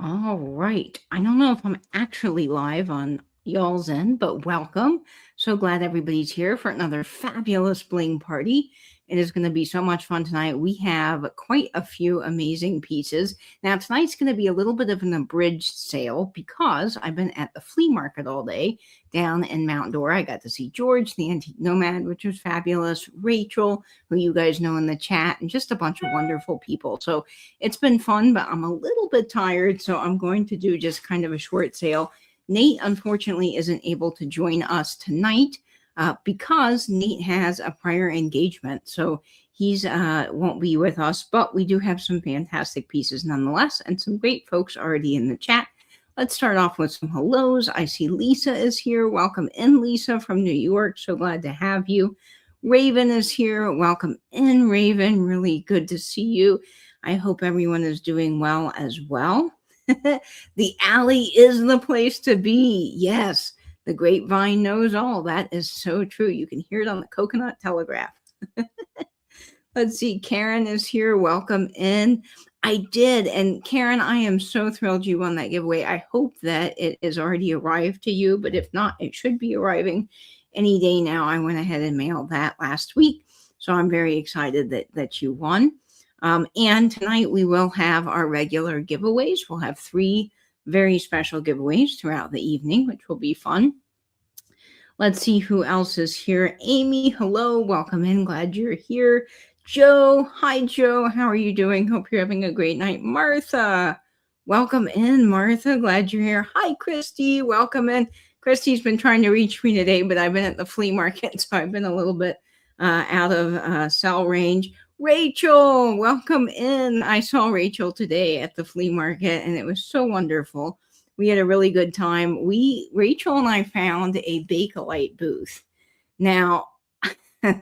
All right. I don't know if I'm actually live on y'all's end, but welcome. So glad everybody's here for another fabulous bling party. It is going to be so much fun tonight. We have quite a few amazing pieces. Now, tonight's going to be a little bit of an abridged sale because I've been at the flea market all day down in Mount Dora. I got to see George, the antique nomad, which was fabulous, Rachel, who you guys know in the chat, and just a bunch of wonderful people. So it's been fun, but I'm a little bit tired, so I'm going to do just kind of a short sale. Nate, unfortunately, isn't able to join us tonight because Nate has a prior engagement, so he's won't be with us, but we do have some fantastic pieces nonetheless, and some great folks already in the chat. Let's start off with some hellos. I see Lisa is here. Welcome in, Lisa, from New York. So glad to have you. Raven is here. Welcome in, Raven. Really good to see you. I hope everyone is doing well as well. The alley is the place to be. Yes, the grapevine knows all. That is so true. You can hear it on the Coconut Telegraph. Let's see. Karen is here. Welcome in. I did. And Karen, I am so thrilled you won that giveaway. I hope that it has already arrived to you, but if not, it should be arriving any day now. I went ahead and mailed that last week. So I'm very excited that you won. And tonight we will have our regular giveaways. We'll have 3 very special giveaways throughout the evening, which will be fun. Let's see who else is here. Amy, hello, welcome in. Glad you're here. Joe, hi Joe, how are you doing? Hope you're having a great night. Martha, welcome in, Martha. Glad you're here. Hi, Christy, welcome in. Christy's been trying to reach me today, but I've been at the flea market, so I've been a little bit out of cell range. Rachel, welcome in. I saw Rachel today at the flea market, and it was so wonderful. We had a really good time. Rachel and I found a Bakelite booth. Now,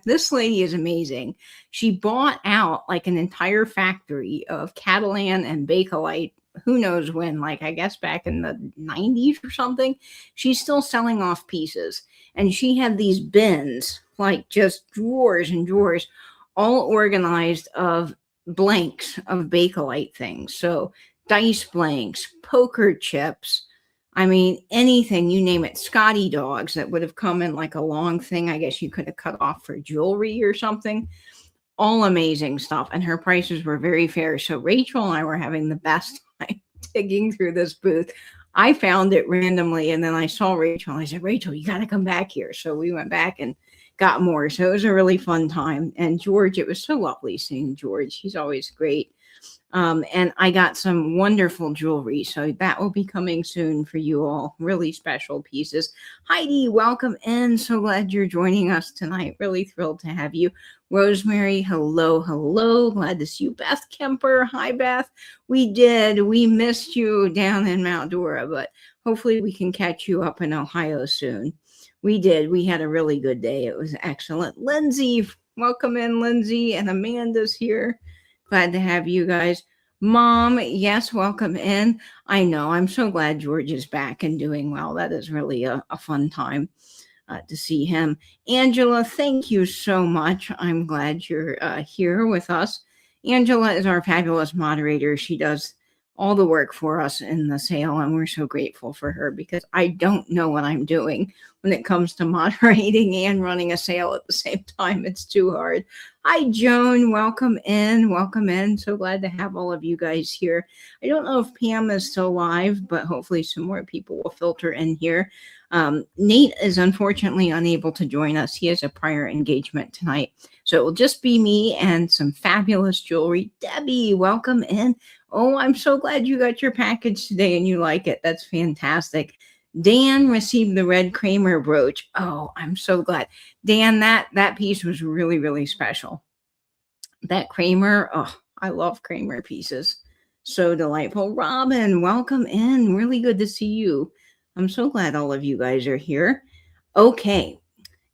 this lady is amazing. She bought out like an entire factory of Catalan and Bakelite. Who knows when, like I guess back in the 90s or something. She's still selling off pieces. And she had these bins, like just drawers and drawers, all organized of blanks of Bakelite things. So dice blanks, poker chips, I mean, anything, you name it, Scotty dogs that would have come in like a long thing. I guess you could have cut off for jewelry or something. All amazing stuff. And her prices were very fair. So Rachel and I were having the best time digging through this booth. I found it randomly. And then I saw Rachel and I said, Rachel, you got to come back here. So we went back and got more. So it was a really fun time. And George, it was so lovely seeing George. He's always great. And I got some wonderful jewelry. So that will be coming soon for you all. Really special pieces. Heidi, welcome in. So glad you're joining us tonight. Really thrilled to have you. Rosemary, hello, hello. Glad to see you. Beth Kemper, hi, Beth. We missed you down in Mount Dora, but hopefully we can catch you up in Ohio soon. We did. We had a really good day. It was excellent. Lindsay, welcome in, Lindsay. And Amanda's here. Glad to have you guys. Mom, yes, welcome in. I know. I'm so glad George is back and doing well. That is really a fun time to see him. Angela, thank you so much. I'm glad you're here with us. Angela is our fabulous moderator. She does all the work for us in the sale, and we're so grateful for her because I don't know what I'm doing when it comes to moderating and running a sale at the same time. It's too hard. Hi, Joan. Welcome in. Welcome in. So glad to have all of you guys here. I don't know if Pam is still live, but hopefully some more people will filter in here. Nate is unfortunately unable to join us. He has a prior engagement tonight. So it will just be me and some fabulous jewelry. Debbie, welcome in. Oh, I'm so glad you got your package today and you like it. That's fantastic. Dan received the red Kramer brooch. Oh, I'm so glad. Dan, that piece was really, really special. That Kramer, oh, I love Kramer pieces. So delightful. Robin, welcome in. Really good to see you. I'm so glad all of you guys are here. Okay.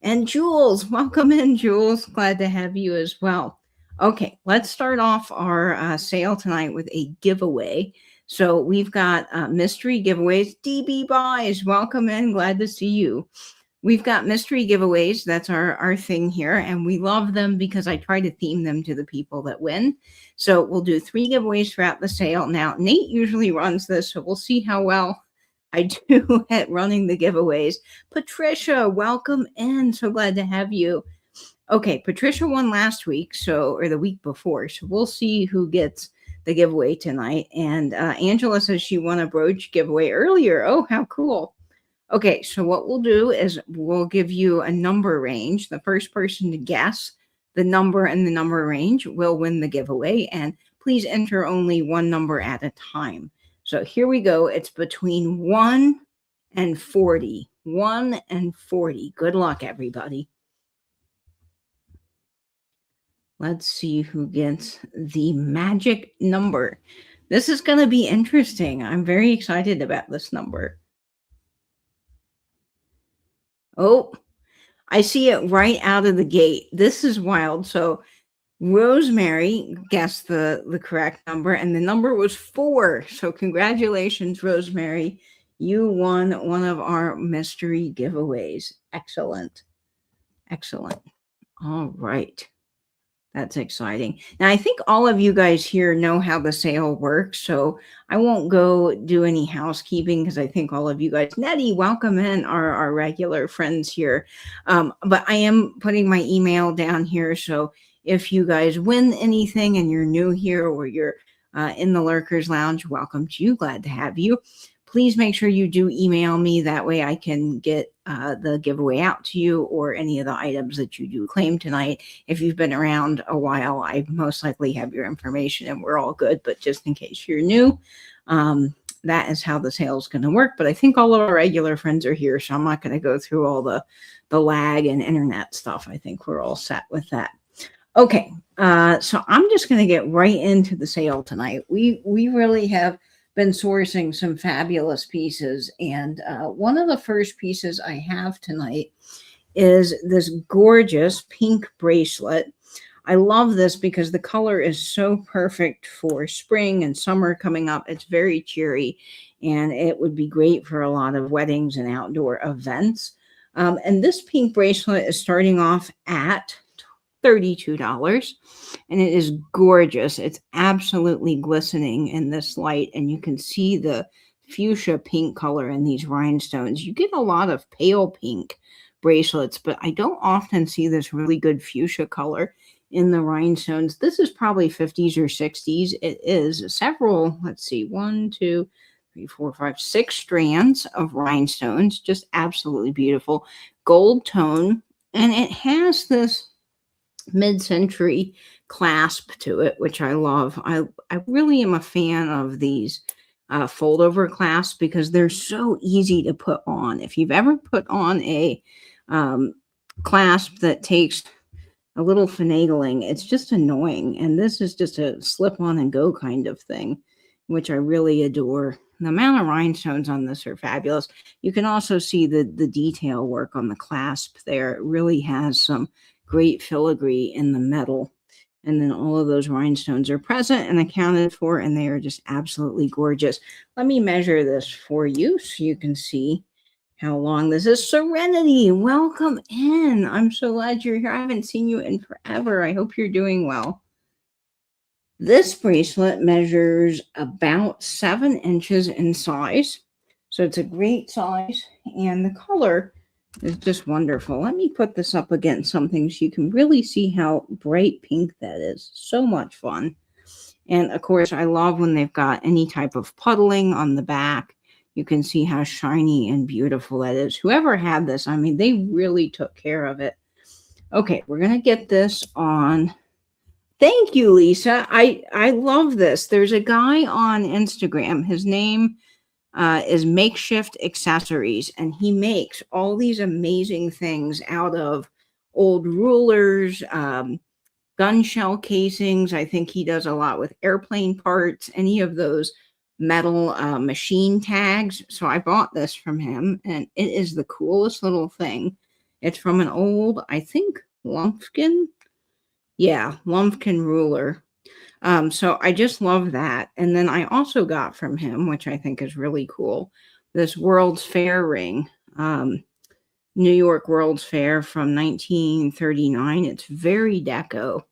And Jules, welcome in, Jules. Glad to have you as well. Okay, let's start off our sale tonight with a giveaway. So we've got mystery giveaways. DB Buys, welcome in. Glad to see you. we've got mystery giveaways. That's our thing here. And we love them because I try to theme them to the people that win. So we'll do 3 giveaways throughout the sale. Now, Nate usually runs this, so we'll see how well I do at running the giveaways. Patricia, welcome in. So glad to have you. Okay, Patricia won last week, or the week before. So we'll see who gets the giveaway tonight. And Angela says she won a brooch giveaway earlier. Oh, how cool. Okay, so what we'll do is we'll give you a number range. The first person to guess the number and the number range will win the giveaway. And please enter only one number at a time. So here we go. It's between 1 and 40. 1 and 40. Good luck, everybody. Let's see who gets the magic number. This is going to be interesting. I'm very excited about this number. Oh, I see it right out of the gate. This is wild. So Rosemary guessed the correct number, and the number was 4. So congratulations, Rosemary. You won one of our mystery giveaways. Excellent. Excellent. All right. That's exciting. Now, I think all of you guys here know how the sale works, so I won't go do any housekeeping because I think all of you guys, Nettie, welcome in, our regular friends here. But I am putting my email down here, so if you guys win anything and you're new here or you're in the Lurkers Lounge, welcome to you. Glad to have you. Please make sure you do email me. That way I can get the giveaway out to you or any of the items that you do claim tonight. If you've been around a while, I most likely have your information and we're all good. But just in case you're new, that is how the sale is going to work. But I think all of our regular friends are here, so I'm not going to go through all the lag and internet stuff. I think we're all set with that. Okay, so I'm just going to get right into the sale tonight. We really have been sourcing some fabulous pieces, and one of the first pieces I have tonight is this gorgeous pink bracelet. I love this because the color is so perfect for spring and summer coming up. It's very cheery, and it would be great for a lot of weddings and outdoor events. And this pink bracelet is starting off at $32, and it is gorgeous. It's absolutely glistening in this light, and you can see the fuchsia pink color in these rhinestones. You get a lot of pale pink bracelets, but I don't often see this really good fuchsia color in the rhinestones. This is probably 50s or 60s. It is several, let's see, 1, 2, 3, 4, 5, 6 strands of rhinestones. Just absolutely beautiful. Gold tone, and it has this mid-century clasp to it, which I love. I really am a fan of these fold-over clasps because they're so easy to put on. If you've ever put on a clasp that takes a little finagling, it's just annoying. And this is just a slip-on and go kind of thing, which I really adore. The amount of rhinestones on this are fabulous. You can also see the detail work on the clasp there. It really has some great filigree in the metal, and then all of those rhinestones are present and accounted for, and they are just absolutely gorgeous. Let me measure this for you so you can see how long this is. Serenity, welcome in. I'm so glad you're here. I haven't seen you in forever. I hope you're doing well. This bracelet measures about 7 inches in size, so it's a great size, and the color is just wonderful. Let me put this up against something so you can really see how bright pink that is. So much fun. And of course, I love when they've got any type of puddling on the back. You can see how shiny and beautiful that is. Whoever had this, I mean, they really took care of it. Okay, we're going to get this on. Thank you, Lisa. I love this. There's a guy on Instagram. His name is Makeshift Accessories, and he makes all these amazing things out of old rulers, gun shell casings. I think he does a lot with airplane parts, any of those metal machine tags. So I bought this from him, and it is the coolest little thing. It's from an old, I think, Lumpkin. Yeah, Lumpkin ruler. So I just love that. And then I also got from him, which I think is really cool, this World's Fair ring. New York World's Fair from 1939. It's very deco.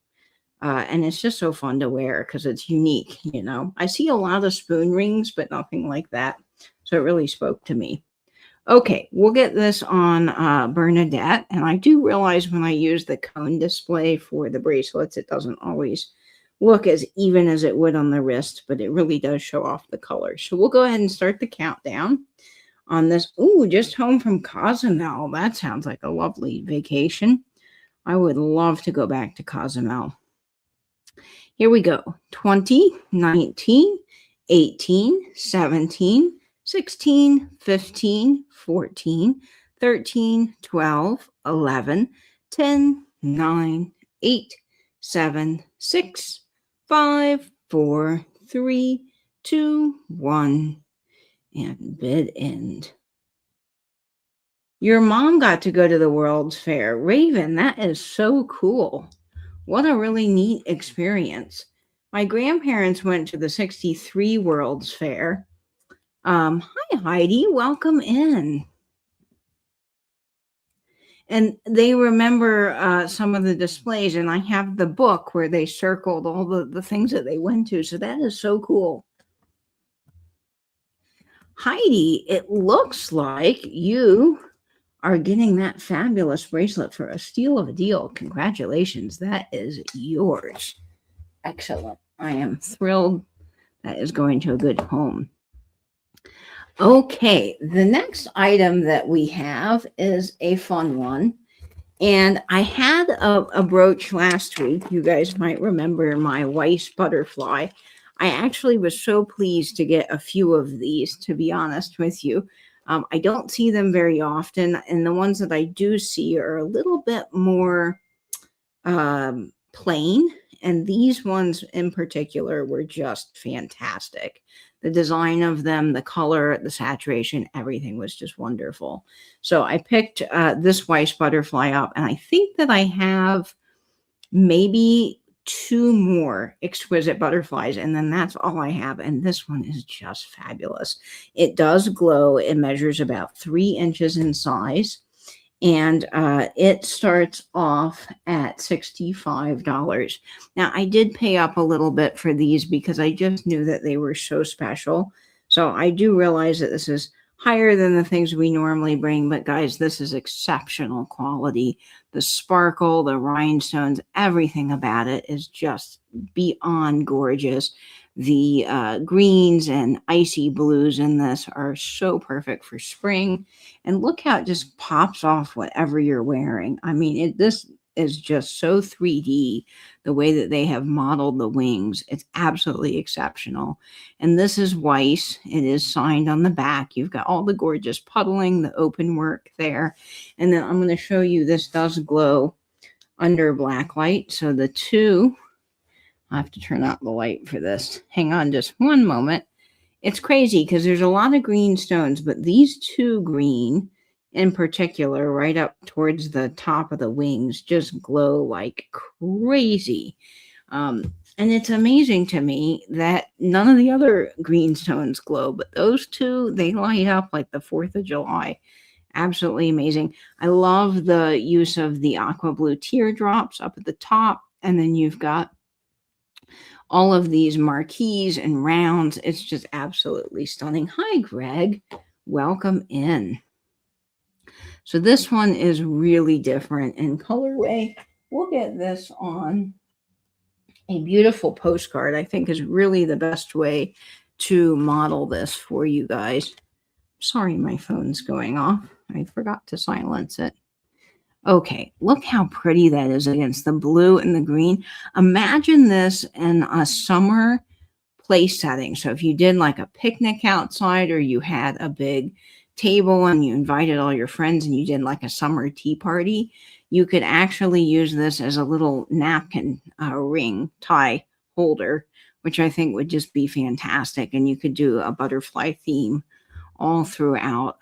And it's just so fun to wear because it's unique, you know. I see a lot of spoon rings, but nothing like that. So it really spoke to me. Okay, we'll get this on Bernadette. And I do realize when I use the cone display for the bracelets, it doesn't always look as even as it would on the wrist, but it really does show off the color. So we'll go ahead and start the countdown on this. Ooh, just home from Cozumel. That sounds like a lovely vacation. I would love to go back to Cozumel. Here we go. 20, 19, 18, 17, 16, 15, 14, 13, 12, 11, 10, 9, 8, 7, 6, 5, 4, 3, 2, 1, and bid end. Your mom got to go to the World's Fair. Raven, that is so cool. What a really neat experience. My grandparents went to the 63 World's Fair. Hi, Heidi. Welcome in. And they remember some of the displays, and I have the book where they circled all the things that they went to. So that is so cool. Heidi, it looks like you are getting that fabulous bracelet for a steal of a deal. Congratulations. That is yours. Excellent. I am thrilled that is going to a good home. Okay, the next item that we have is a fun one. And I had a brooch last week. You guys might remember my Weiss butterfly. I actually was so pleased to get a few of these, to be honest with you. I don't see them very often, and the ones that I do see are a little bit more plain, and these ones in particular were just fantastic. The design of them, the color, the saturation, everything was just wonderful. So I picked this Weiss butterfly up, and I think that I have maybe 2 more exquisite butterflies, and then that's all I have. And this one is just fabulous. It does glow. It measures about 3 inches in size, and it starts off at $65. Now, I did pay up a little bit for these because I just knew that they were so special. So I do realize that this is higher than the things we normally bring, but guys, this is exceptional quality. The sparkle, the rhinestones, everything about it is just beyond gorgeous. The greens and icy blues in this are so perfect for spring. And look how it just pops off whatever you're wearing. I mean, this is just so 3D, the way that they have modeled the wings. It's absolutely exceptional. And this is Weiss. It is signed on the back. You've got all the gorgeous puddling, the open work there. And then I'm going to show you, this does glow under black light. So the two, I have to turn out the light for this. Hang on just one moment. It's crazy because there's a lot of green stones, but these 2 green in particular, right up towards the top of the wings, just glow like crazy. And it's amazing to me that none of the other green stones glow, but those 2, they light up like the 4th of July. Absolutely amazing. I love the use of the aqua blue teardrops up at the top, and then you've got all of these marquees and rounds. It's just absolutely stunning. Hi, Greg. Welcome in. So this one is really different in colorway. We'll get this on a beautiful postcard. I think is really the best way to model this for you guys. Sorry, my phone's going off. I forgot to silence it. Okay, look how pretty that is against the blue and the green. Imagine this in a summer place setting. So if you did like a picnic outside, or you had a big table and you invited all your friends and you did like a summer tea party, you could actually use this as a little napkin ring tie holder, which I think would just be fantastic. And you could do a butterfly theme all throughout.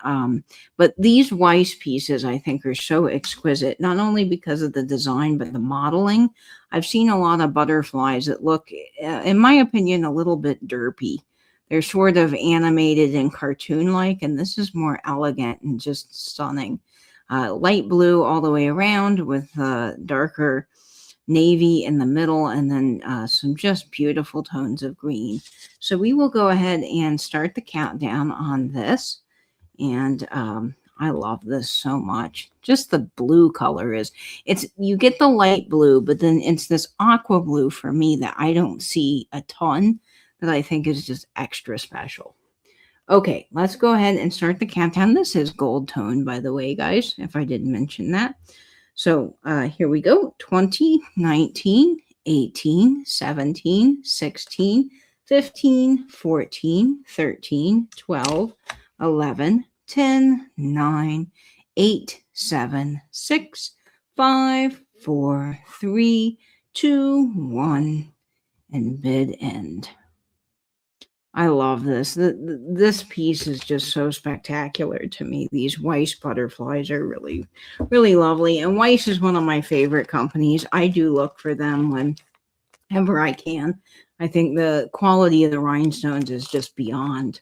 But these Weiss pieces, I think, are so exquisite, not only because of the design, but the modeling. I've seen a lot of butterflies that look, in my opinion, a little bit derpy. They're sort of animated and cartoon-like, and this is more elegant and just stunning. light blue all the way around with darker navy in the middle, and then some just beautiful tones of green. So we will go ahead and start the countdown on this. And I love this so much. Just the blue color you get the light blue, but then it's this aqua blue for me that I don't see a ton, that I think is just extra special. Okay, let's go ahead and start the countdown. This is gold tone, by the way, guys, if I didn't mention that. So here we go. 20, 19, 18, 17, 16, 15, 14, 13, 12, 11, 10, 9, 8, 7, 6, 5, 4, 3, 2, 1, and bid end. I love this. This piece is just so spectacular to me. These Weiss butterflies are really, really lovely. And Weiss is one of my favorite companies. I do look for them whenever I can. I think the quality of the rhinestones is just beyond.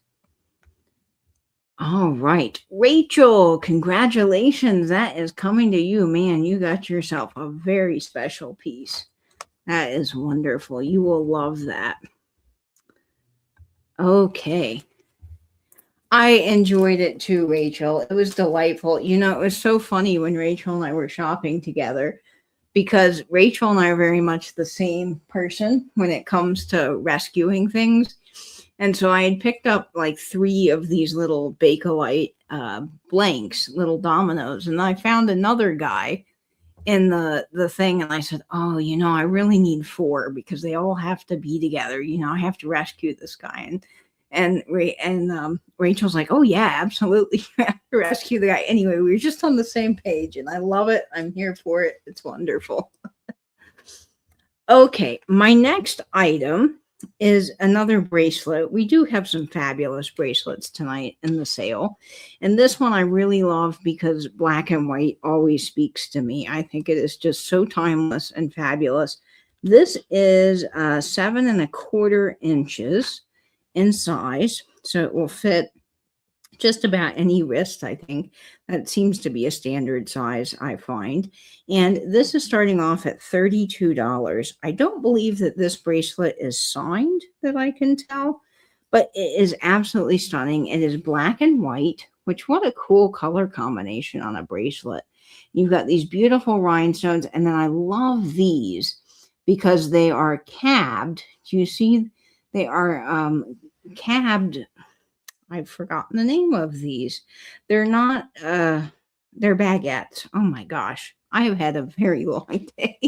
All right. Rachel, congratulations. That is coming to you, man. You got yourself a very special piece. That is wonderful. You will love that. Okay. I enjoyed it too, Rachel. It was delightful. You know, it was so funny when Rachel and I were shopping together, because Rachel and I are very much the same person when it comes to rescuing things. And so I had picked up like 3 of these little Bakelite blanks, little dominoes, and I found another guy in the thing, and I said, oh, you know, I really need 4 because they all have to be together. You know, I have to rescue this guy. And Rachel's like, oh yeah, absolutely, you have to rescue the guy. Anyway, we were just on the same page, and I love it. I'm here for it. It's wonderful. Okay, my next item is another bracelet. We do have some fabulous bracelets tonight in the sale. And this one I really love because black and white always speaks to me. I think it is just so timeless and fabulous. This is 7 1/4 inches in size. So it will fit just about any wrist, I think. That seems to be a standard size, I find. And this is starting off at $32. I don't believe that this bracelet is signed, that I can tell, but it is absolutely stunning. It is black and white, which, what a cool color combination on a bracelet. You've got these beautiful rhinestones, and then I love these because they are cabbed. Do you see? They are cabbed. I've forgotten the name of these. They're not, they're baguettes. Oh my gosh. I have had a very long day.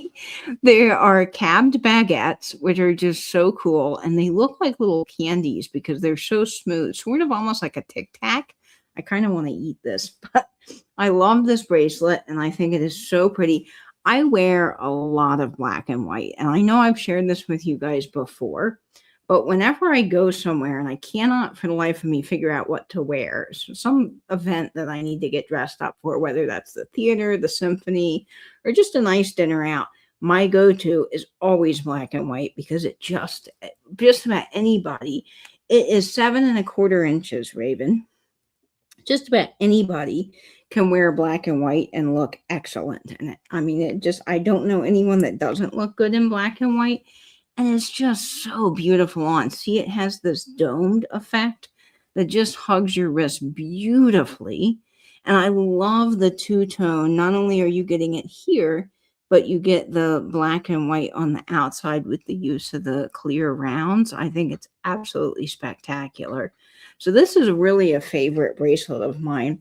They are cabbed baguettes, which are just so cool. And they look like little candies because they're so smooth, sort of almost like a Tic Tac. I kind of want to eat this, but I love this bracelet and I think it is so pretty. I wear a lot of black and white, and I know I've shared this with you guys before. But whenever I go somewhere and I cannot for the life of me figure out what to wear, so some event that I need to get dressed up for, whether that's the theater, the symphony, or just a nice dinner out, my go-to is always black and white because it just about anybody. It is 7 1/4 inches, Raven. Just about anybody can wear black and white and look excellent in it. I mean, I don't know anyone that doesn't look good in black and white. And it's just so beautiful on. See, it has this domed effect that just hugs your wrist beautifully. And I love the two-tone. Not only are you getting it here, but you get the black and white on the outside with the use of the clear rounds. I think it's absolutely spectacular. So this is really a favorite bracelet of mine.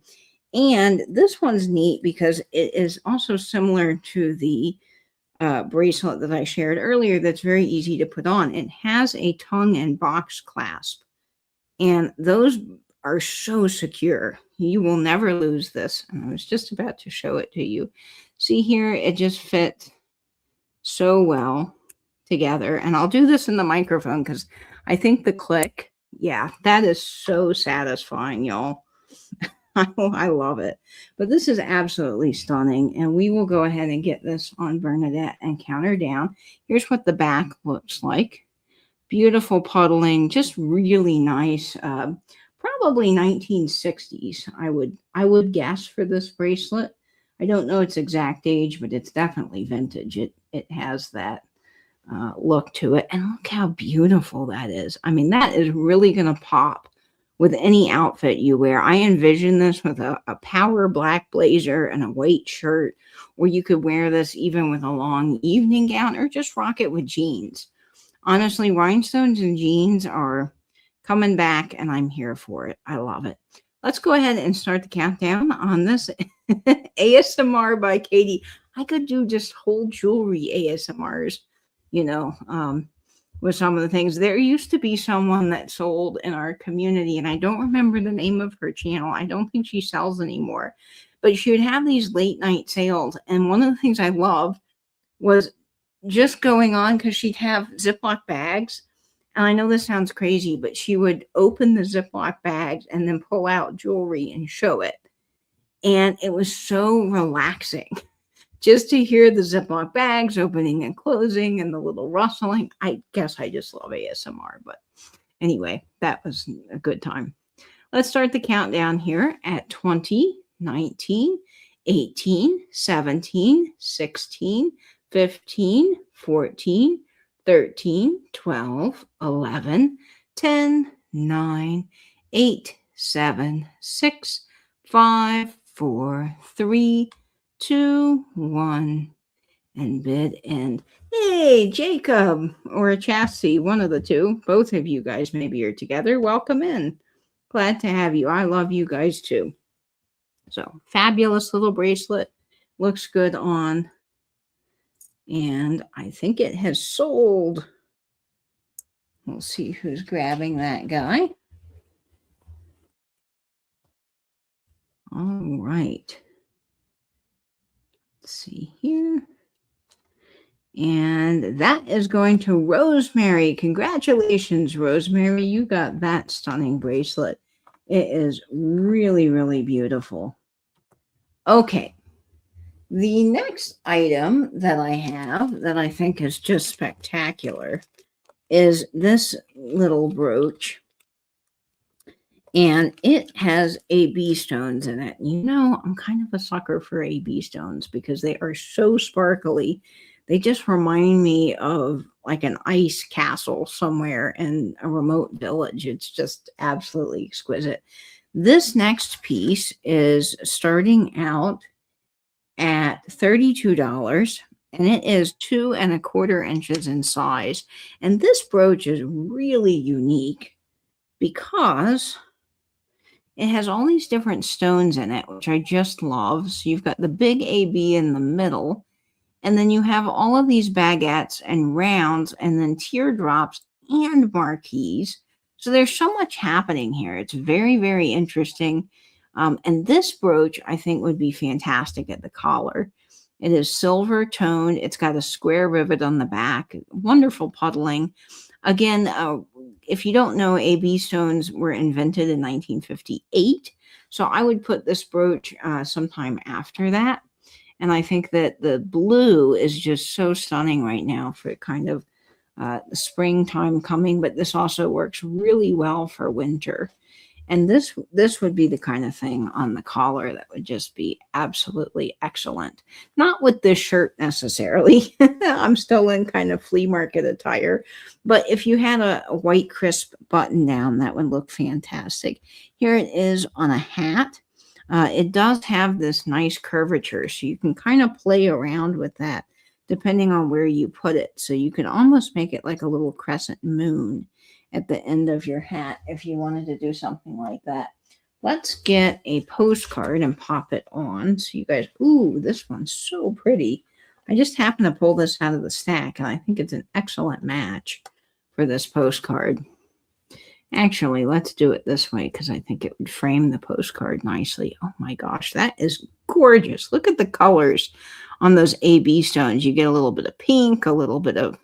And this one's neat because it is also similar to the bracelet that I shared earlier that's very easy to put on. It has a tongue and box clasp, and those are so secure. You will never lose this. And I was just about to show it to you. See here, it just fits so well together. And I'll do this in the microphone because I think the click, yeah, that is so satisfying, y'all. I love it. But this is absolutely stunning. And we will go ahead and get this on Bernadette and count her down. Here's what the back looks like. Beautiful puddling, just really nice. Probably 1960s, I would guess, for this bracelet. I don't know its exact age, but it's definitely vintage. It has that look to it. And look how beautiful that is. I mean, that is really going to pop with any outfit you wear. I envision this with a power black blazer and a white shirt, or you could wear this even with a long evening gown or just rock it with jeans. Honestly, rhinestones and jeans are coming back, and I'm here for it. I love it. Let's go ahead and start the countdown on this ASMR by Katie. I could do just whole jewelry ASMRs, you know, with some of the things. There used to be someone that sold in our community, and I don't remember the name of her channel. I don't think she sells anymore, but she would have these late night sales. And one of the things I loved was just going on because she'd have Ziploc bags. And I know this sounds crazy, but she would open the Ziploc bags and then pull out jewelry and show it. And it was so relaxing just to hear the Ziploc bags opening and closing and the little rustling. I guess I just love ASMR. But anyway, that was a good time. Let's start the countdown here at 20, 19, 18, 17, 16, 15, 14, 13, 12, 11, 10, 9, 8, 7, 6, 5, 4, 3, 2, 1, and bid end. Hey, Jacob or Chassis, one of the two. Both of you guys maybe are together. Welcome in. Glad to have you. I love you guys too. So, fabulous little bracelet. Looks good on. And I think it has sold. We'll see who's grabbing that guy. All right. Let's see here. And that is going to Rosemary. Congratulations, Rosemary. You got that stunning bracelet. It is really, really beautiful. Okay. The next item that I have that I think is just spectacular is this little brooch. And it has AB stones in it. You know, I'm kind of a sucker for AB stones because they are so sparkly. They just remind me of like an ice castle somewhere in a remote village. It's just absolutely exquisite. This next piece is starting out at $32, and it is 2 1/4 inches in size. And this brooch is really unique because it has all these different stones in it, which I just love. So you've got the big AB in the middle, and then you have all of these baguettes and rounds, and then teardrops and marquise. So there's so much happening here. It's very, very interesting. And this brooch, I think, would be fantastic at the collar. It is silver toned. It's got a square rivet on the back. Wonderful puddling. Again, if you don't know, AB stones were invented in 1958. So I would put this brooch sometime after that. And I think that the blue is just so stunning right now for kind of the springtime coming. But this also works really well for winter. And this would be the kind of thing on the collar that would just be absolutely excellent. Not with this shirt necessarily. I'm still in kind of flea market attire. But if you had a white crisp button down, that would look fantastic. Here it is on a hat. It does have this nice curvature, so you can kind of play around with that depending on where you put it. So you could almost make it like a little crescent moon at the end of your hat if you wanted to do something like that. Let's get a postcard and pop it on. So you guys, ooh, this one's so pretty. I just happened to pull this out of the stack, and I think it's an excellent match for this postcard. Actually, let's do it this way because I think it would frame the postcard nicely. Oh my gosh, that is gorgeous. Look at the colors on those AB stones. You get a little bit of pink, a little bit of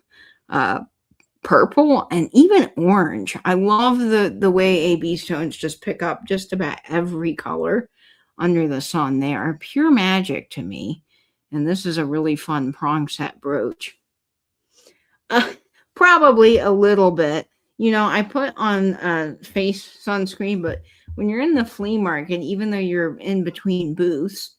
purple, and even orange. I love the way AB stones just pick up just about every color under the sun. They are pure magic to me. And this is a really fun prong set brooch. Probably a little bit. You know, I put on face sunscreen, but when you're in the flea market, even though you're in between booths,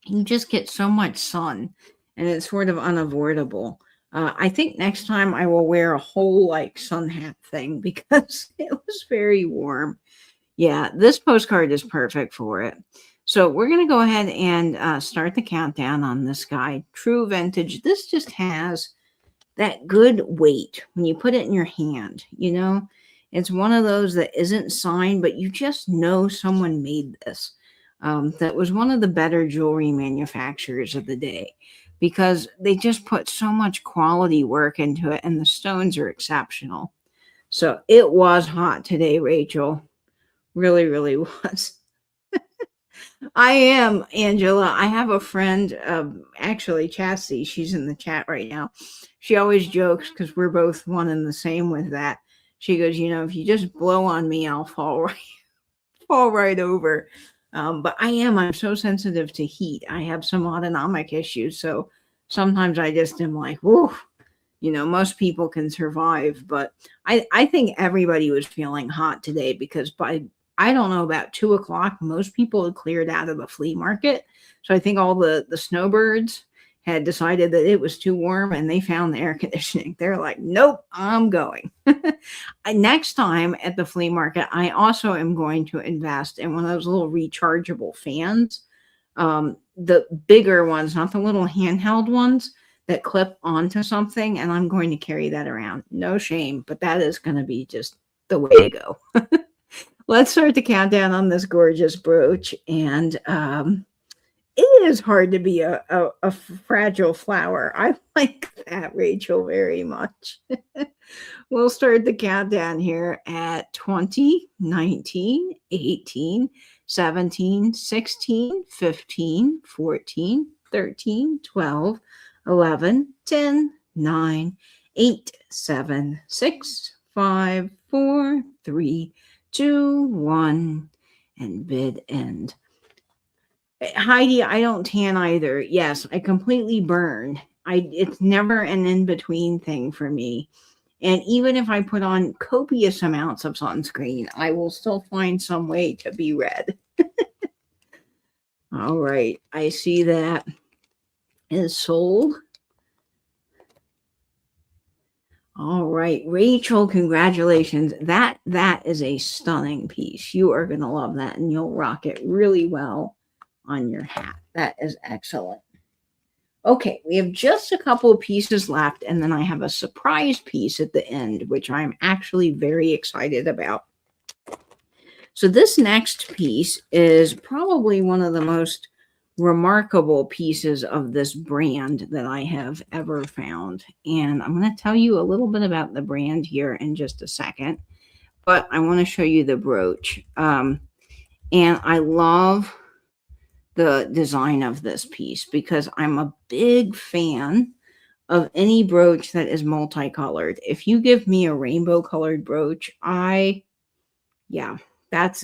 you just get so much sun, and it's sort of unavoidable. I think next time I will wear a whole like sun hat thing because it was very warm. Yeah, this postcard is perfect for it. So we're going to go ahead and start the countdown on this guy. True vintage. This just has that good weight when you put it in your hand, you know? It's one of those that isn't signed, but you just know someone made this. That was one of the better jewelry manufacturers of the day because they just put so much quality work into it, and the stones are exceptional. So it was hot today, Rachel. Really, really was. I am, Angela. I have a friend, actually, Chastity. She's in the chat right now. She always jokes because we're both one and the same with that. She goes, if you just blow on me, I'll fall right over. But I'm so sensitive to heat. I have some autonomic issues. So sometimes I just am like, whoa, most people can survive. But I think everybody was feeling hot today because I don't know, about 2 o'clock, most people had cleared out of the flea market. So I think all the snowbirds had decided that it was too warm and they found the air conditioning. They're like, nope, I'm going. Next time at the flea market, I also am going to invest in one of those little rechargeable fans. The bigger ones, not the little handheld ones that clip onto something. And I'm going to carry that around. No shame, but that is going to be just the way to go. Let's start the countdown on this gorgeous brooch. And it is hard to be a fragile flower. I like that, Rachel, very much. We'll start the countdown here at 20, 19, 18, 17, 16, 15, 14, 13, 12, 11, 10, 9, 8, 7, 6, 5, 4, 3, 2, 1, and bid end. Heidi, I don't tan either. Yes, I completely burn. It's never an in-between thing for me. And even if I put on copious amounts of sunscreen, I will still find some way to be red. All right, I see that is sold. All right, Rachel, congratulations. That is a stunning piece. You are going to love that, and you'll rock it really well on your hat. That is excellent. Okay, we have just a couple of pieces left, and then I have a surprise piece at the end, which I'm actually very excited about. So this next piece is probably one of the most remarkable pieces of this brand that I have ever found. And I'm going to tell you a little bit about the brand here in just a second, but I want to show you the brooch. And I love the design of this piece because I'm a big fan of any brooch that is multicolored. If you give me a rainbow colored brooch, that's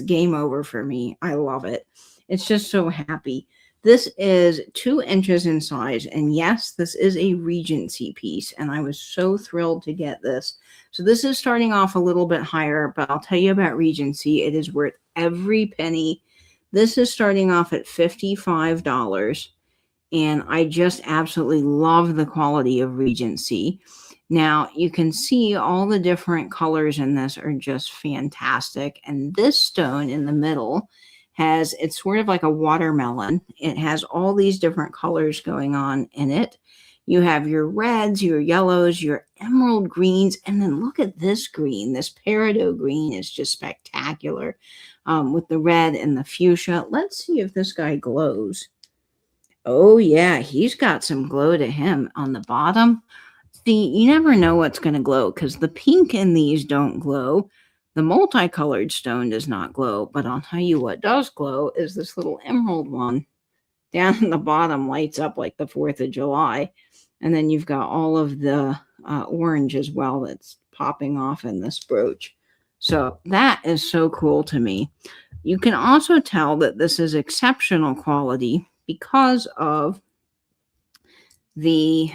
game over for me. I love it. It's just so happy. This is 2 inches in size. And yes, this is a Regency piece. And I was so thrilled to get this. So this is starting off a little bit higher, but I'll tell you about Regency. It is worth every penny. This is starting off at $55. And I just absolutely love the quality of Regency. Now, you can see all the different colors in this are just fantastic. And this stone in the middle it's sort of like a watermelon. It has all these different colors going on in it. You have your reds, your yellows, your emerald greens, and then look at this green. This peridot green is just spectacular with the red and the fuchsia. Let's see if this guy glows. Oh, yeah, he's got some glow to him on the bottom. See, you never know what's going to glow because the pink in these don't glow. The multicolored stone does not glow, but I'll tell you what does glow is this little emerald one down in the bottom lights up like the 4th of July. And then you've got all of the orange as well that's popping off in this brooch. So that is so cool to me. You can also tell that this is exceptional quality because of the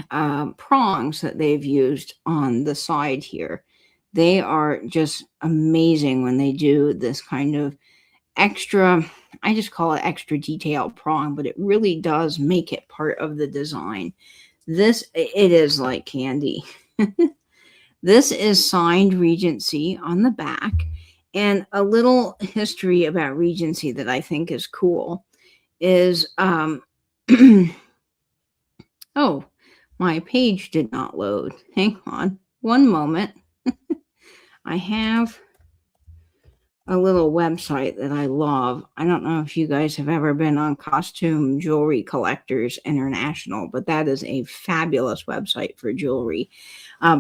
prongs that they've used on the side here. They are just amazing when they do this kind of extra, I just call it extra detail prong, but it really does make it part of the design. It is like candy. This is signed Regency on the back, and a little history about Regency that I think is cool is, oh, my page did not load. Hang on one moment. I have a little website that I love. I don't know if you guys have ever been on Costume Jewelry Collectors International, but that is a fabulous website for jewelry.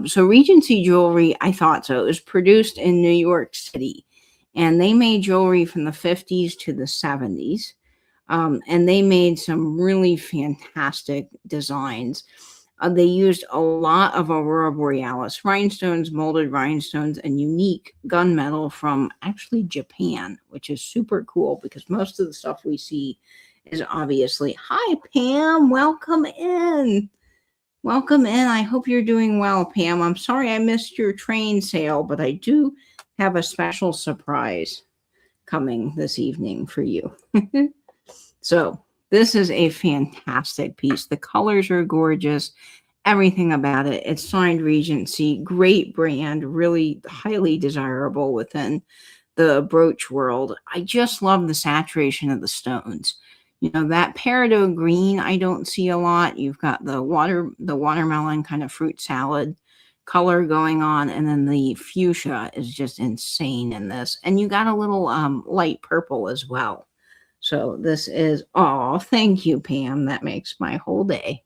So Regency Jewelry, I thought so. It was produced in New York City, and they made jewelry from the 50s to the 70s. And they made some really fantastic designs. They used a lot of Aurora Borealis rhinestones, molded rhinestones, and unique gunmetal from actually Japan, which is super cool because most of the stuff we see is obviously, hi, Pam, welcome in. Welcome in. I hope you're doing well, Pam. I'm sorry I missed your train sale, but I do have a special surprise coming this evening for you. So this is a fantastic piece. The colors are gorgeous. Everything about it. It's signed Regency. Great brand. Really highly desirable within the brooch world. I just love the saturation of the stones. You know, that peridot green I don't see a lot. You've got the watermelon kind of fruit salad color going on, and then the fuchsia is just insane in this. And you got a little light purple as well. So this is, oh, thank you, Pam. That makes my whole day.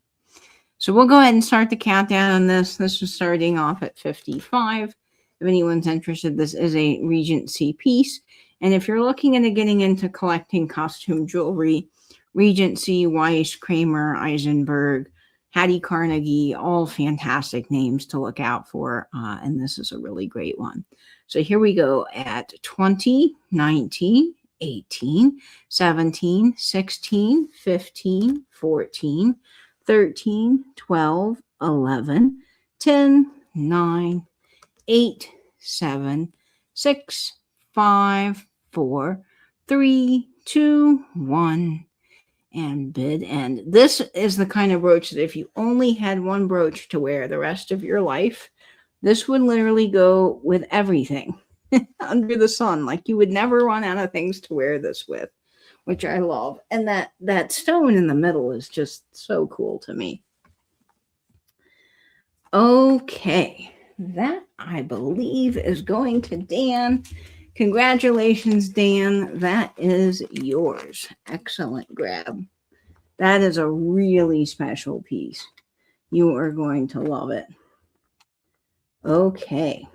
So we'll go ahead and start the countdown on this. This is starting off at 55. If anyone's interested, this is a Regency piece. And if you're looking into getting into collecting costume jewelry, Regency, Weiss, Kramer, Eisenberg, Hattie Carnegie, all fantastic names to look out for. And this is a really great one. So here we go at 20, 19, 18, 17, 16, 15, 14, 13, 12, 11, 10, 9, 8, 7, 6, 5, 4, 3, 2, 1, and bid end. This is the kind of brooch that if you only had one brooch to wear the rest of your life, this would literally go with everything under the sun. Like you would never run out of things to wear this with, which I love. And that stone in the middle is just so cool to me. Okay, that I believe is going to Dan. Congratulations, Dan. That is yours. Excellent grab. That is a really special piece. You are going to love it. Okay.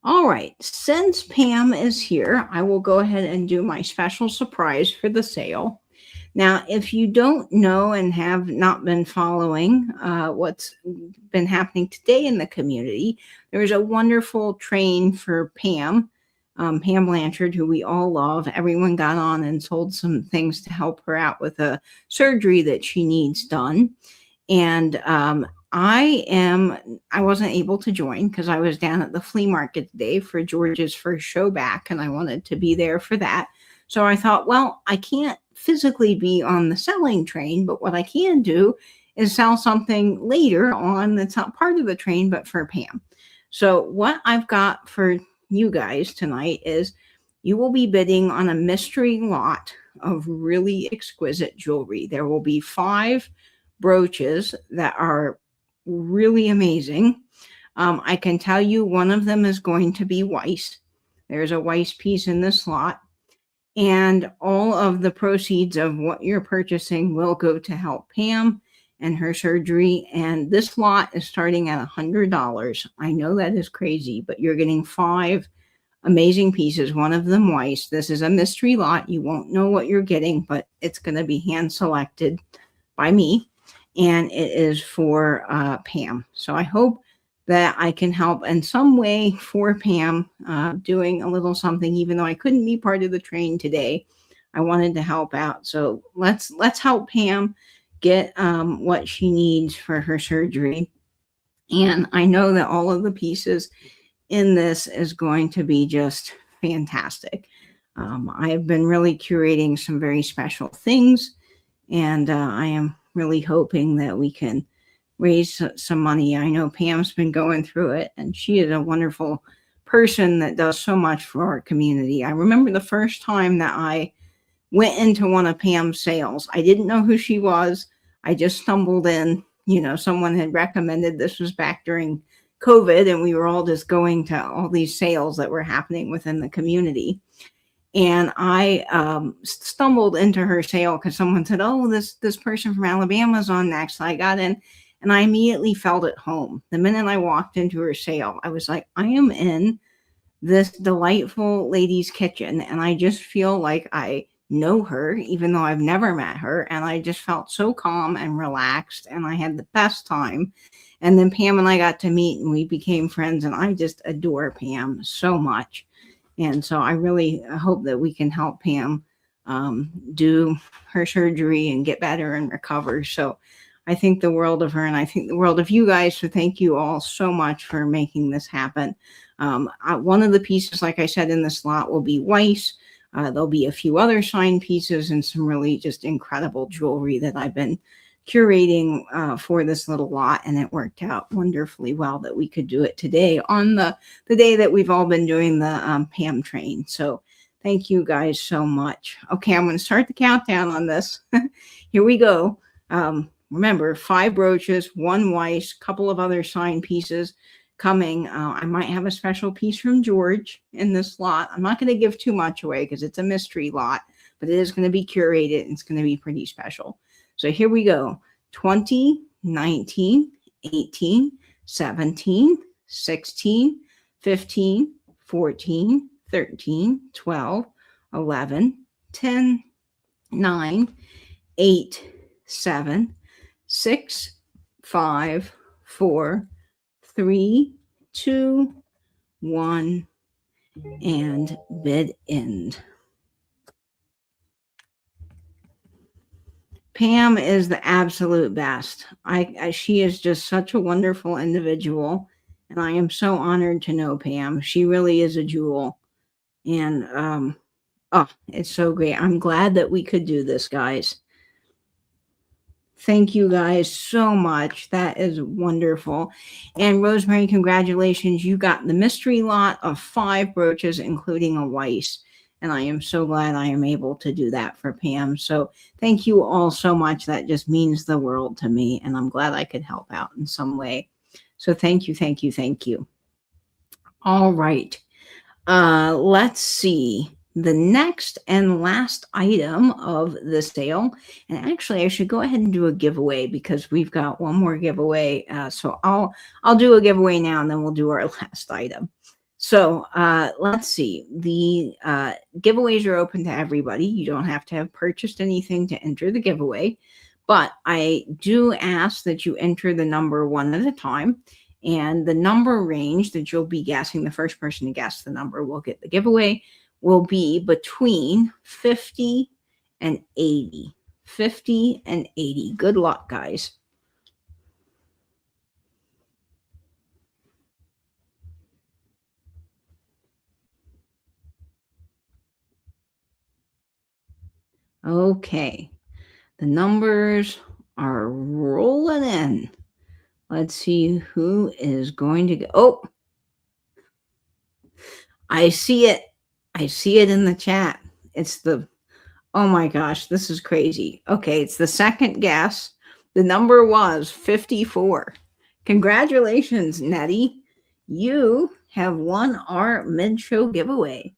All right, since Pam is here, I will go ahead and do my special surprise for the sale. Now, if you don't know and have not been following what's been happening today in the community, there's a wonderful train for Pam, Pam Blanchard, who we all love. Everyone got on and sold some things to help her out with a surgery that she needs done. And I wasn't able to join because I was down at the flea market today for George's first show back, and I wanted to be there for that. So I thought, well, I can't physically be on the selling train, but what I can do is sell something later on that's not part of the train, but for Pam. So what I've got for you guys tonight is you will be bidding on a mystery lot of really exquisite jewelry. There will be 5 brooches that are really amazing. I can tell you one of them is going to be Weiss. There's a Weiss piece in this lot, and all of the proceeds of what you're purchasing will go to help Pam and her surgery. And this lot is starting at $100. I know that is crazy, but you're getting 5 amazing pieces, one of them Weiss. This is a mystery lot. You won't know what you're getting, but it's going to be hand selected by me. And it is for Pam. So I hope that I can help in some way for Pam, doing a little something, even though I couldn't be part of the train today. I wanted to help out. So let's help Pam get what she needs for her surgery. And I know that all of the pieces in this is going to be just fantastic. I have been really curating some very special things, and I am really hoping that we can raise some money. I know Pam's been going through it, and she is a wonderful person that does so much for our community. I remember the first time that I went into one of Pam's sales. I didn't know who she was. I just stumbled in. Someone had recommended, this was back during COVID, and we were all just going to all these sales that were happening within the community. And I stumbled into her sale because someone said, "Oh, this person from Alabama is on next." So I got in, and I immediately felt at home. The minute I walked into her sale, I was like, I am in this delightful lady's kitchen, and I just feel like I know her, even though I've never met her. And I just felt so calm and relaxed, and I had the best time. And then Pam and I got to meet, and we became friends, and I just adore Pam so much. And so I really hope that we can help Pam do her surgery and get better and recover. So I think the world of her, and I think the world of you guys. So thank you all so much for making this happen. One of the pieces, like I said, in this lot will be Weiss. There'll be a few other signed pieces and some really just incredible jewelry that I've been curating for this little lot, and it worked out wonderfully well that we could do it today on the day that we've all been doing the Pam train. So thank you guys so much. Okay, I'm going to start the countdown on this. Here we go. Remember, 5 brooches, 1 Weiss, couple of other signed pieces coming. I might have a special piece from George in this lot. I'm not going to give too much away because it's a mystery lot, but it is going to be curated, and it's going to be pretty special. So here we go. 20, 19, 18, 17, 16, 15, 14, 13, 12, 11, 10, 9, 8, 7, 6, 5, 4, 3, 2, 1, and bid end. Pam is the absolute best. She is just such a wonderful individual, and I am so honored to know Pam. She really is a jewel, and it's so great. I'm glad that we could do this, guys. Thank you guys so much. That is wonderful. And Rosemary, congratulations. You got the mystery lot of 5 brooches, including a Weiss. And I am so glad I am able to do that for Pam. So thank you all so much. That just means the world to me. And I'm glad I could help out in some way. So thank you, thank you, thank you. All right. Let's see. The next and last item of the sale, and actually I should go ahead and do a giveaway because we've got one more giveaway. So I'll do a giveaway now, and then we'll do our last item. So let's see. The giveaways are open to everybody. You don't have to have purchased anything to enter the giveaway, but I do ask that you enter the number one at a time. And the number range that you'll be guessing, the first person to guess the number will get the giveaway, will be between 50 and 80. 50 and 80. Good luck, guys. Okay. The numbers are rolling in. Let's see who is going to go. Oh, I see it. I see it in the chat. It's the, oh my gosh, this is crazy. Okay, it's the second guess. The number was 54. Congratulations, Nettie. You have won our mid-show giveaway.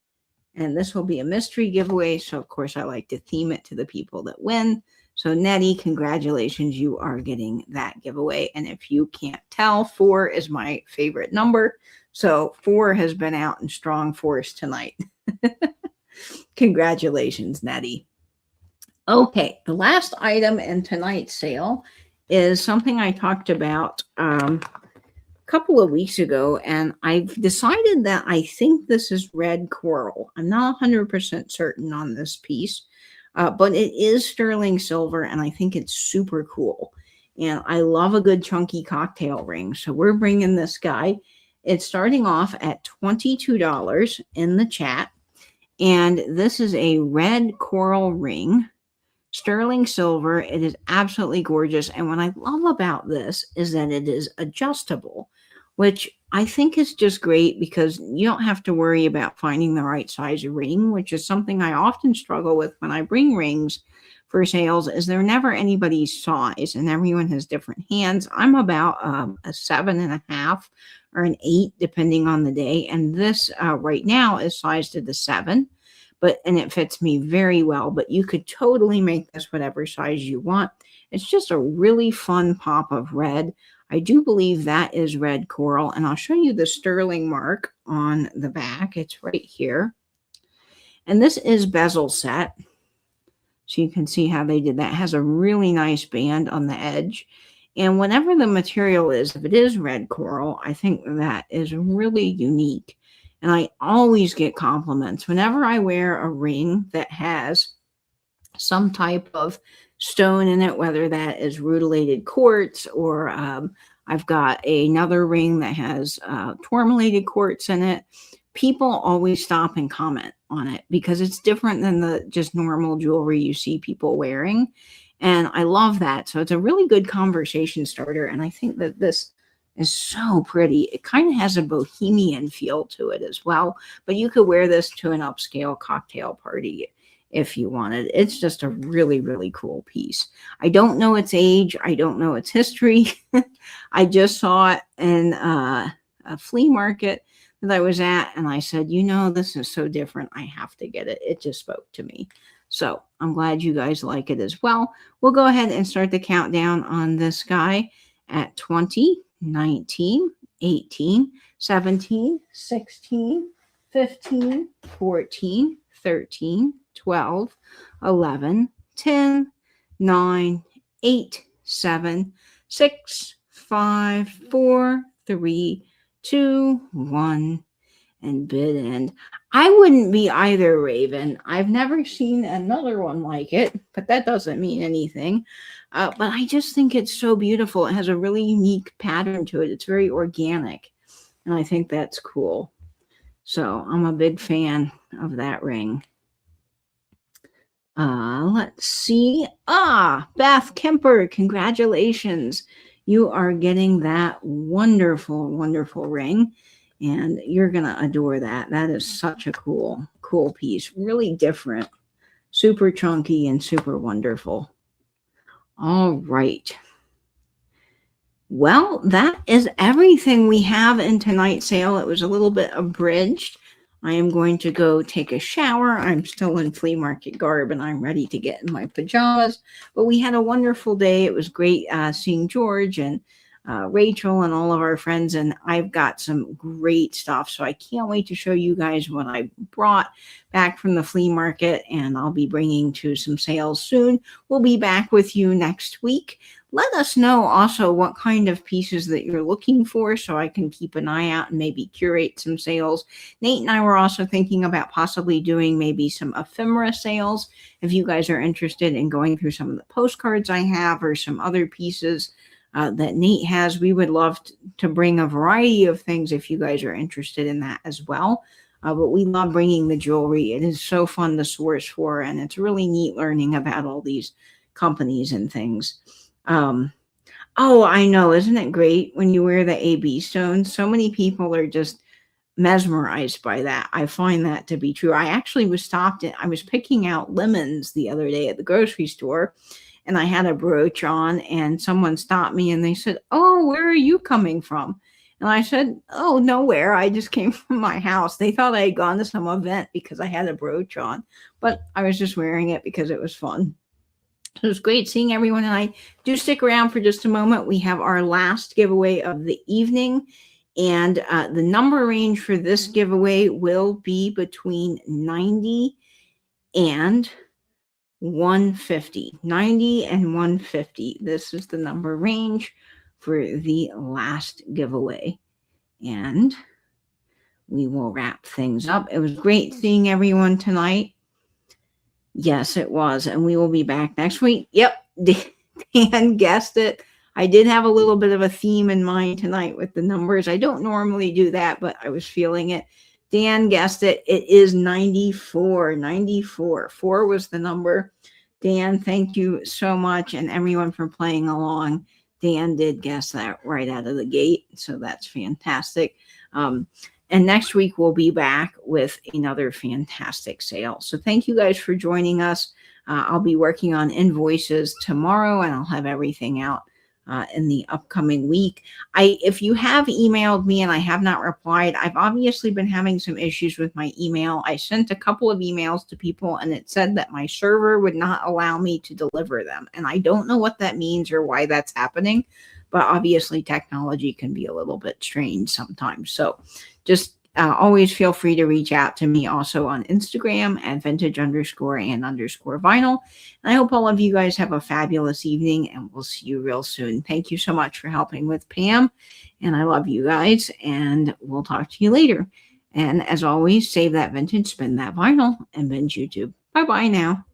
And this will be a mystery giveaway. So, of course, I like to theme it to the people that win. So, Nettie, congratulations. You are getting that giveaway. And if you can't tell, 4 is my favorite number. So 4 has been out in strong force tonight. Congratulations, Nettie. Okay, the last item in tonight's sale is something I talked about a couple of weeks ago, and I've decided that I think this is red coral. I'm not 100% certain on this piece, but it is sterling silver, and I think it's super cool. And I love a good chunky cocktail ring, so we're bringing this guy. It's starting off at $22 in the chat. And this is a red coral ring, sterling silver. It is absolutely gorgeous. And what I love about this is that it is adjustable, which I think is just great because you don't have to worry about finding the right size ring, which is something I often struggle with when I bring rings for sales, is they're never anybody's size and everyone has different hands. I'm about a 7.5 or an 8, depending on the day. And this right now is sized to the 7, and it fits me very well, but you could totally make this whatever size you want. It's just a really fun pop of red. I do believe that is red coral, and I'll show you the sterling mark on the back. It's right here. And this is bezel set. So you can see how they did that. It has a really nice band on the edge. And whatever the material is, if it is red coral, I think that is really unique. And I always get compliments whenever I wear a ring that has some type of stone in it, whether that is rutilated quartz or I've got another ring that has tourmalated quartz in it. People always stop and comment on it because it's different than the just normal jewelry you see people wearing. And I love that. So it's a really good conversation starter. And I think that this is so pretty. It kind of has a bohemian feel to it as well. But you could wear this to an upscale cocktail party if you wanted. It's just a really, really cool piece. I don't know its age. I don't know its history. I just saw it in a flea market that I was at, and I said, you know, this is so different. I have to get it. It just spoke to me. So I'm glad you guys like it as well. We'll go ahead and start the countdown on this guy at 20, 19, 18, 17, 16, 15, 14, 13, 12, 11, 10, 9, 8, 7, 6, 5, 4, 3, 2, 1, and bid end. I wouldn't be either, Raven. I've never seen another one like it, but that doesn't mean anything. But I just think it's so beautiful. It has a really unique pattern to it. It's very organic, and I think that's cool. So I'm a big fan of that ring. Let's see. Beth Kemper, congratulations. You are getting that wonderful, wonderful ring, and you're going to adore that. That is such a cool piece. Really different, super chunky, and super wonderful. All right. Well, that is everything we have in tonight's sale. It was a little bit abridged. I am going to go take a shower. I'm still in flea market garb and I'm ready to get in my pajamas. But we had a wonderful day. It was great seeing George and Rachel and all of our friends. And I've got some great stuff. So I can't wait to show you guys what I brought back from the flea market. And I'll be bringing to some sales soon. We'll be back with you next week. Let us know also what kind of pieces that you're looking for so I can keep an eye out and maybe curate some sales. Nate and I were also thinking about possibly doing maybe some ephemera sales. If you guys are interested in going through some of the postcards I have or some other pieces that Nate has, we would love to bring a variety of things if you guys are interested in that as well. But we love bringing the jewelry. It is so fun to source for, and it's really neat learning about all these companies and things. I know, isn't it great when you wear the AB stones? So many people are just mesmerized by that. I find that to be true. I actually I was picking out lemons the other day at the grocery store, and I had a brooch on, and someone stopped me and they said, "Oh, where are you coming from?" And I said, "Oh, nowhere. I just came from my house." They thought I had gone to some event because I had a brooch on, but I was just wearing it because it was fun. It was great seeing everyone, and I do stick around for just a moment. We have our last giveaway of the evening, and the number range for this giveaway will be between 90 and 150. 90 and 150. This is the number range for the last giveaway, and we will wrap things up. It was great seeing everyone tonight. Yes, it was. And we will be back next week. Yep. Dan guessed it. I did have a little bit of a theme in mind tonight with the numbers. I don't normally do that, but I was feeling it. Dan guessed it. It is 94. 94. 4 was the number. Dan, thank you so much, and everyone for playing along. Dan did guess that right out of the gate, so that's fantastic. And next week, we'll be back with another fantastic sale. So thank you guys for joining us. I'll be working on invoices tomorrow, and I'll have everything out in the upcoming week. If you have emailed me and I have not replied, I've obviously been having some issues with my email. I sent a couple of emails to people and it said that my server would not allow me to deliver them. And I don't know what that means or why that's happening, but obviously technology can be a little bit strange sometimes. So just always feel free to reach out to me also on Instagram at vintage_and_vinyl. And I hope all of you guys have a fabulous evening, and we'll see you real soon. Thank you so much for helping with Pam, and I love you guys, and we'll talk to you later. And as always, save that vintage, spin that vinyl, and binge YouTube. Bye-bye now.